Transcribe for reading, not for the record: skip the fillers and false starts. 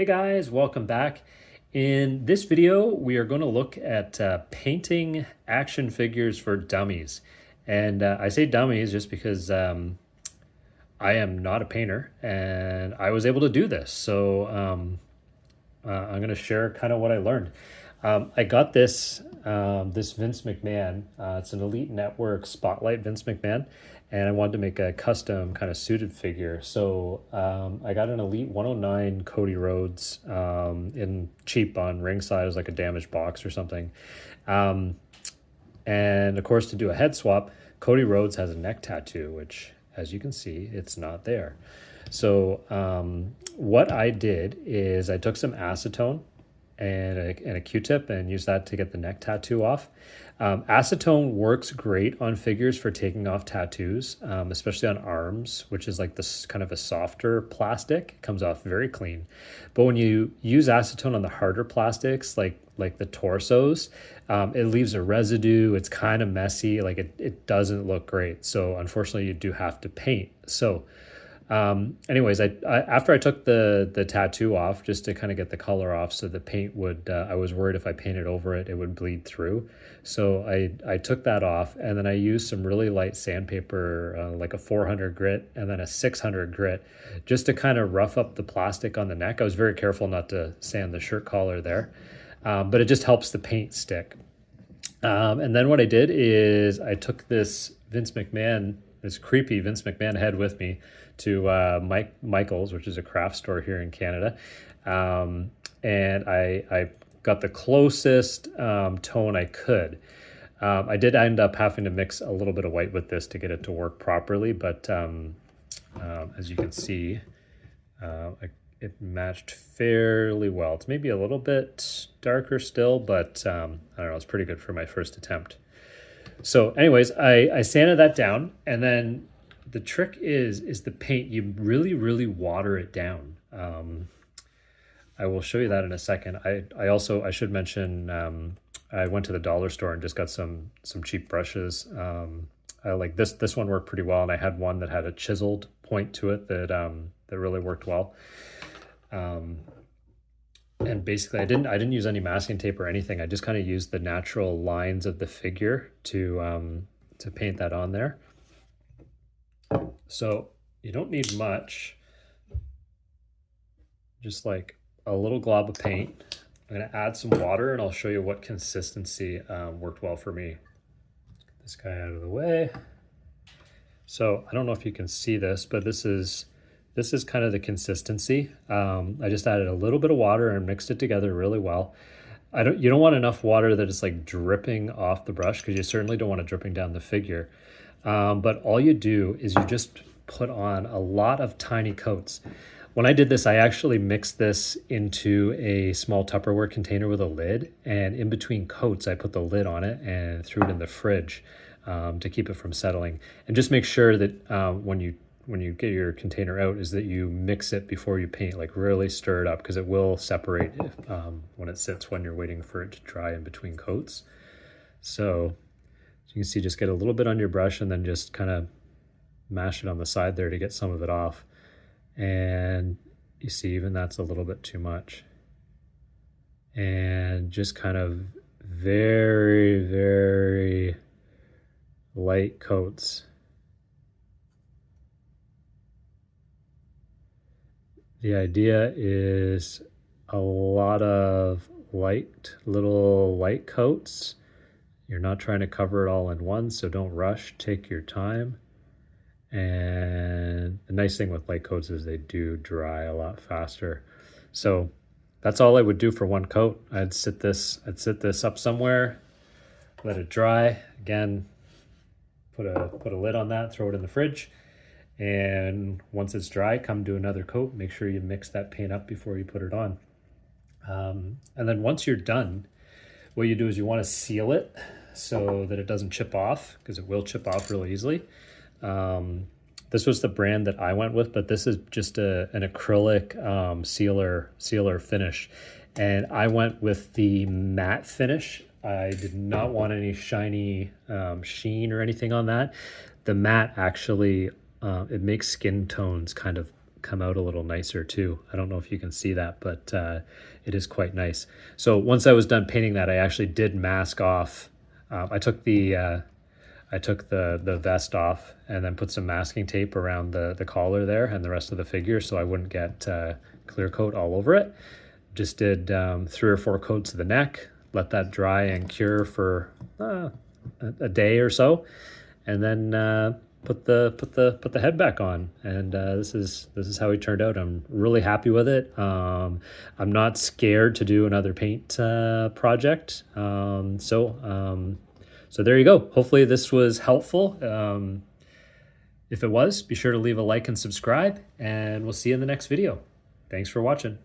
Hey guys, welcome back. In this video, we are going to look at painting action figures for dummies. And I say dummies just because I am not a painter and I was able to do this. So I'm going to share kind of what I learned. I got this Vince McMahon. It's an Elite Network Spotlight Vince McMahon, and I wanted to make a custom kind of suited figure. So I got an Elite 109 Cody Rhodes in cheap on Ringside. It was like a damaged box or something. And of course, to do a head swap, Cody Rhodes has a neck tattoo, which, as you can see, it's not there. So what I did is I took some acetone and a Q-tip and used that to get the neck tattoo off. Acetone works great on figures for taking off tattoos, especially on arms, which is like this kind of a softer plastic. It comes off very clean. But when you use acetone on the harder plastics, like the torsos, it leaves a residue. It's kind of messy. Like it doesn't look great. So unfortunately, you do have to paint. So anyways, I after I took the tattoo off just to kind of get the color off, so the paint would, I was worried if I painted over it, it would bleed through. So I took that off, and then I used some really light sandpaper, like a 400 grit and then a 600 grit, just to kind of rough up the plastic on the neck. I was very careful not to sand the shirt collar there, but it just helps the paint stick. And then what I did is I took this creepy Vince McMahon head with me to Michael's, which is a craft store here in Canada. And I got the closest tone I could. I did end up having to mix a little bit of white with this to get it to work properly, but as you can see, it matched fairly well. It's maybe a little bit darker still, but I don't know, it's pretty good for my first attempt. So anyways, I sanded that down, and then the trick is the paint. You really water it down. I will show you that in a second. I should mention, I went to the dollar store and just got some cheap brushes. I like this one worked pretty well, and I had one that had a chiseled point to it that really worked well. And basically I didn't use any masking tape or anything. I just kind of used the natural lines of the figure to paint that on there. So you don't need much, just like a little glob of paint. I'm going to add some water, and I'll show you what consistency worked well for me. Get this guy out of the way. So I don't know if you can see this, but this is kind of the consistency. I just added a little bit of water and mixed it together really well. You don't want enough water that it's like dripping off the brush, because you certainly don't want it dripping down the figure. But all you do is you just put on a lot of tiny coats. When I did this, I actually mixed this into a small Tupperware container with a lid, and in between coats, I put the lid on it and threw it in the fridge to keep it from settling. And just make sure that when you get your container out, is that you mix it before you paint, like really stir it up, because it will separate when it sits, when you're waiting for it to dry in between coats. So you can see, just get a little bit on your brush and then just kind of mash it on the side there to get some of it off. And you see, even that's a little bit too much. And just kind of very light coats. The idea is a lot of little light coats. You're not trying to cover it all in one, so don't rush, take your time. And the nice thing with light coats is they do dry a lot faster. So that's all I would do for one coat. I'd sit this up somewhere, let it dry. Again, put a lid on that, throw it in the fridge. And once it's dry, come do another coat. Make sure you mix that paint up before you put it on. And then once you're done, what you do is you want to seal it so that it doesn't chip off, because it will chip off really easily. This was the brand that I went with, but this is just an acrylic sealer finish. And I went with the matte finish. I did not want any shiny sheen or anything on that. The matte actually, it makes skin tones kind of come out a little nicer too. I don't know if you can see that, but it is quite nice. So once I was done painting that, I actually did mask off. I took the vest off and then put some masking tape around the collar there and the rest of the figure so I wouldn't get clear coat all over it. Just did 3 or 4 coats of the neck, let that dry and cure for a day or so, and then put the head back on. And this is how it turned out. I'm really happy with it. I'm not scared to do another paint project. So there you go. Hopefully this was helpful. If it was, be sure to leave a like and subscribe, and we'll see you in the next video. Thanks for watching.